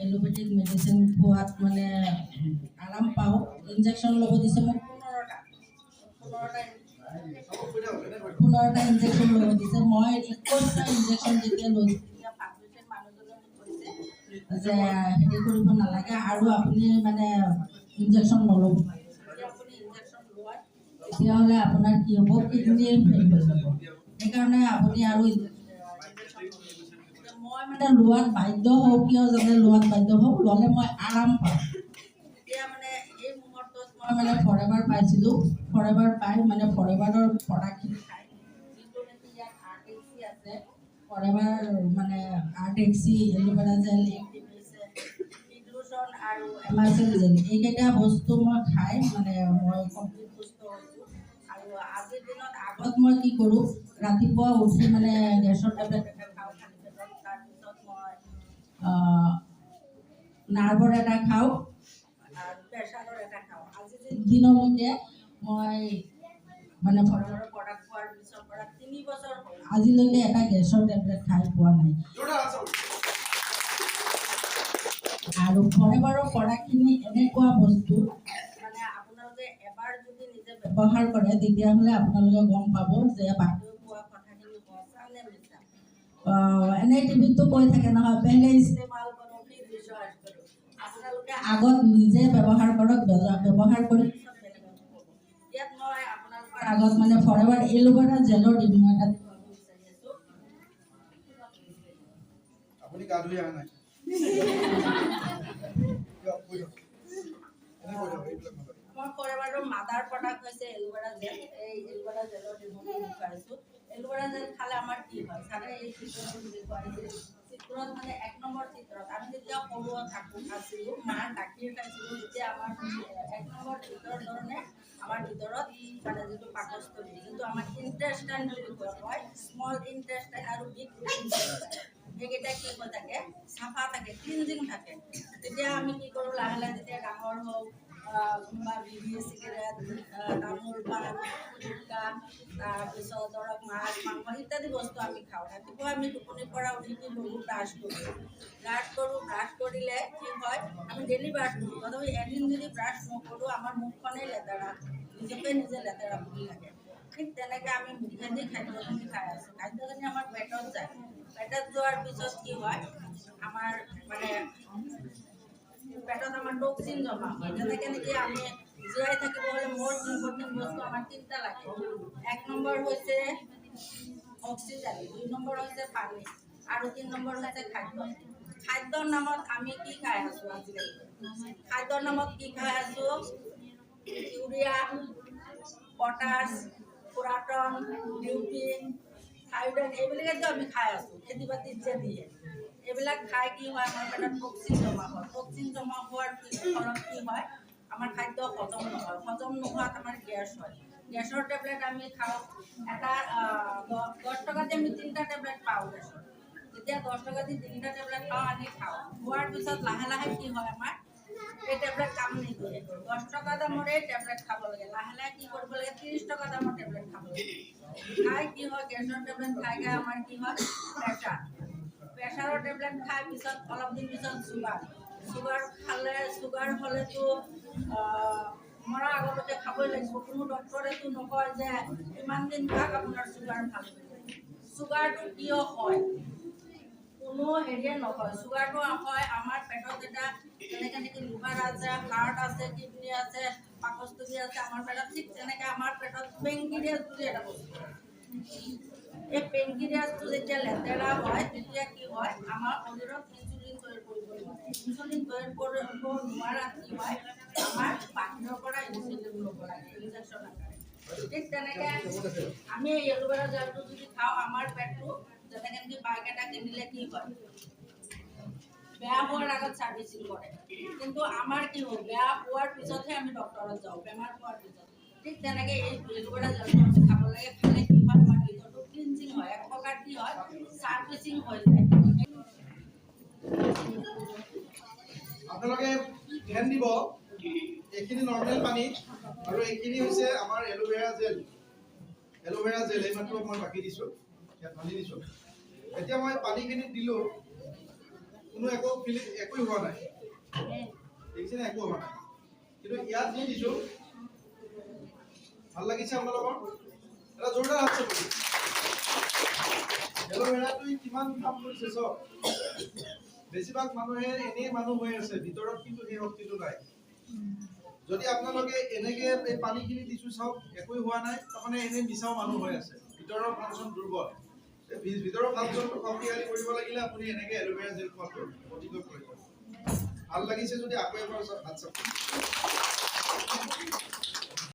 Allopathic medicine খোৱাত মানে আৰাম পাওঁ। ইনজেকশ্যন ল'ব দিছে মোক 15টা ইনজেকশ্যন ল'ব দিছে। মই 21টা ইনজেকশ্যন যেতিয়া লৈছোঁ তেতিয়া ফাৰ্মাচীৰ মানুহজনে মোক কৈছে যে হেৰি কৰিব নালাগে আৰু আপুনি মানে ইনজেকশ্যন নল'ব। যদি আপুনি ইনজেকশ্যন লয় তেতিয়াহ'লে আপোনাৰ কি হ'ব, কিডনী ফেইল হৈ যাব। সেইকাৰণে আপুনি আৰু মই মানে লোৱাত বাধ্য হওঁ। কিয় যাতে লোৱাত বাধ্য হওঁ, ল'লে মই আৰাম পাওঁ। তেতিয়া মানে এই মুহূৰ্তত মই মানে ফৰেভাৰ পাইছিলোঁ। ফৰেভাৰ পাই মানে ফৰেভাৰৰ প্ৰডাক্টখিনি খাই, যিটো নেকি ইয়াত RTC আছে, ফৰেভাৰ মানে RTC, এলোভেৰা জেল, ইনক্লুজন আৰু এমাইচিন জেল, এইকেইটা বস্তু মই খাই মানে মই কমপ্লিট সুস্থ হৈছোঁ। আৰু আজিৰ দিনত আগত মই কি কৰোঁ, ৰাতিপুৱা উঠি মানে গেছৰ টেবলেট এটা খাওঁ খালী পেটত, তাৰপিছত মই নাৰ্ভৰ এটা খাওঁ আৰু প্ৰেছাৰৰ এটা খাওঁ। আজিৰ দিনলৈকে মই মানে ফৰেভাৰৰ প্ৰডাক্ট খোৱাৰ পিছৰ পৰা 3 বছৰ হ'ল আজিলৈকে এটা গেছৰ টেবলেট খাই পোৱা নাই। আৰু ফৰেভাৰৰ প্ৰডাক্টখিনি এনেকুৱা বস্তু মানে আপোনালোকে এবাৰ যদি নিজে ব্যৱহাৰ কৰে তেতিয়াহ'লে আপোনালোকে গম পাব যে বাহিৰৰ কোৱা কথাখিনি সঁচা নে মিছা। এনেই টিভিতটো কৈ থাকে নহয়, পেহলে ইস্তেমাল কৰক ফিৰ বিশ্বাস কৰক। আপোনালোকে আগত নিজে ব্যৱহাৰ কৰক, ব্যৱহাৰ কৰি পিছত বেলেগক ক'ব। ইয়াত মই আপোনালোকৰ আগত মানে ফৰেভাৰ এলোভেৰা জেলৰ ৰিভিউ এটা দিব বিচাৰি আছোঁ। আপুনি গা ধুই অহা নাই? মোৰ ফৰেভাৰৰ মাদাৰ প্ৰডাক্ট হৈছে এলোভেৰা জেল। এই এলোভেৰা জেলৰ ৰিভিউ দেখুৱাইছোঁ। এলোভেৰা জেল খালে আমাৰ কি হয়, চাৰে এই চিত্ৰটো দেখুৱাইছে। চিত্ৰত মানে 1 নম্বৰ চিত্ৰত আমি যেতিয়া সৰু আছিলোঁ, মাৰ গাখীৰ খাইছিলোঁ, তেতিয়া আমাৰ 1 নম্বৰ চিত্ৰৰ ধৰণে আমাৰ ভিতৰত মানে যিটো পাকস্থলী, যিটো আমাৰ ইণ্টেষ্টাইন বুলি কোৱা হয়, স্মল ইণ্টেষ্টাইন আৰু বিগ ইণ্টেষ্টাইন, এইকেইটা কি হৈ থাকে, চাফা থাকে, ক্লিনজিং থাকে। তেতিয়া আমি কি কৰোঁ, লাহে লাহে যেতিয়া ডাঙৰ হওঁ, কোনোবা বিড়ি চিগাৰেট, তামোল পাণ, গুটখা, তাৰপিছত ধৰক মাছ মাংস ইত্যাদি বস্তু আমি খাওঁ। ৰাতিপুৱা আমি টোপনিৰ পৰা উঠি কি কৰোঁ, ব্ৰাছ কৰোঁ। ব্ৰাছ কৰিলে কি হয়, আমি ডেইলি ব্ৰাছ কৰোঁ, তথাপি এদিন যদি ব্ৰাছ নকৰোঁ আমাৰ মুখখনেই লেতেৰা, নিজকে নিজে লেতেৰা বুলি লাগে। ঠিক তেনেকৈ আমি মুখেদি খাদ্যখিনি খাই আছোঁ। খাদ্যখিনি আমাৰ পেটত যায়। পেটত যোৱাৰ পিছত কি হয়, আমাৰ মানে পেটত আমাৰ টক্সিন জমা হয়। যেনেকৈ নেকি আমি জীয়াই থাকিব হ'লে মষ্ট ইম্পৰ্টেণ্ট বস্তু আমাৰ 3টা লাগে। 1 নম্বৰ হৈছে অক্সিজেন, 2 নম্বৰ হৈছে পানী আৰু 3 নম্বৰ হৈছে খাদ্য। খাদ্যৰ নামত আমি কি খাই আছোঁ আজিকালি? খাদ্যৰ নামত কি খাই আছোঁ? ইউৰিয়া, পটাছ, পুৰাটন, লিউটিন, থাইৰয়েড, এইবিলাকেতো আমি খাই আছোঁ খেতি বাতিত যে দিয়ে। এইবিলাক খাই কি হয়, আমাৰ পেটত টক্সিন জমা হয়। টক্সিন জমা হোৱাৰ ফলত কি হয়, আমাৰ খাদ্য হজম নহয়। হজম নোহোৱাত আমাৰ গেছ হয়। গেছৰ টেবলেট আমি খাওঁ। এটা 10 টকাতে আমি 3টা টেবলেট পাওঁ গেছৰ। যেতিয়া 10 টকা দি 3টা টেবলেট পাওঁ, আনি খাওঁ। খোৱাৰ পিছত লাহে লাহে কি হয়, আমাৰ এই টেবলেট কাম নিদিয়ে। 10 টকা দামৰে টেবলেট খাব লাগে। লাহে লাহে কি কৰিব লাগে, 30 টকা দামৰ টেবলেট খাব লাগে। খাই কি হয়, গেছৰ টেবলেট খাই আমাৰ কি হয়, প্ৰেছাৰৰ টেবলেট খাই পিছত অলপ দিন পিছত চুগাৰ খালে, চুগাৰ হ'লেতো মৰাৰ আগলৈকে খাবই লাগিব। কোনো ডক্টৰেতো নকয় যে ইমান দিন খাওক আপোনাৰ চুগাৰ ভাল হৈ যাব। চুগাৰটো কিয় হয়, কোনো হেৰিয়ে নকয়। চুগাৰটো হয় আমাৰ পেটত এটা যেনেকৈ নেকি লিভাৰ আছে, হাৰ্ট আছে, কিডনী আছে, পাকস্থলী আছে আমাৰ পেটত, ঠিক তেনেকৈ আমাৰ পেটত পেংক্ৰিয়াছ বুলি এটা বস্তু আছে। এই পেংক্ৰিয়াছটো যেতিয়া লেতেৰা হয়, তেতিয়া কি হয়, আমাৰ শৰীৰত ইনচুলিন তৈয়াৰ কৰিব নোৱাৰে। ইনচুলিন তৈয়াৰ কৰিব নোৱাৰাত কি হয়, আমাৰ বাহিৰৰ পৰা ইনচুলিন ল'ব লাগে, ইনজেকশ্যন আকাৰে। ঠিক তেনেকৈ আমি এলোভেৰা জেলটো যদি খাওঁ, আমাৰ পেটটো যেনেকৈ নেকি বাইক এটা কিনিলে কি হয়, বেয়া হোৱাৰ আগত ছাৰ্ভিচিং কৰে। কিন্তু আমাৰ কি হ'ল, বেয়া হোৱাৰ পিছতহে আমি ডক্টৰত যাওঁ, বেমাৰ হোৱাৰ পিছত। ঠিক তেনেকৈ এই এলোভেৰা জেলটো আমি খাব লাগে। খালে কি হয়, আমাৰ ভিতৰটো ক্লিনজিং হয়, এক প্ৰকাৰ কি হয়, ছাৰ্ভিচিং হৈ যায়। আপোনালোকে ধ্যান দিব, এইখিনি নৰ্মেল পানী আৰু এইখিনি হৈছে আমাৰ এলোভেৰা জেল। এইমাত্ৰ মই বাকি দিছোঁ, ইয়াত ঢালি দিছোঁ। এতিয়া মই পানীখিনি দিলোঁ, কোনো একো হোৱা নাই দেখিছেনে একো হোৱা নাই কিন্তু ইয়াত যি দিছো ভাল লাগিছে আপোনালোকৰ এটা জোৰদাৰ হাত চাপৰি এল'ভেৰাটো কিমান কাম কৰিছে চব বেছিভাগ মানুহে এনেই মানুহ হৈ আছে ভিতৰত কিন্তু সেই শক্তিটো নাই যদি আপোনালোকে এনেকে এই পানীখিনি দিছো চাওক একোই হোৱা নাই তাৰমানে এনে মিছাও মানুহ হৈ আছে ভিতৰৰ ফাংচন দুৰ্বল ভিতৰৰ ফাংচনটো শক্তিশালী কৰিব লাগিলে আপুনি এনেকে এল'ভেৰা জেল খোৱাটো অতিকৈ প্ৰয়োজন ভাল লাগিছে যদি আকৌ এবাৰ হাত চাপক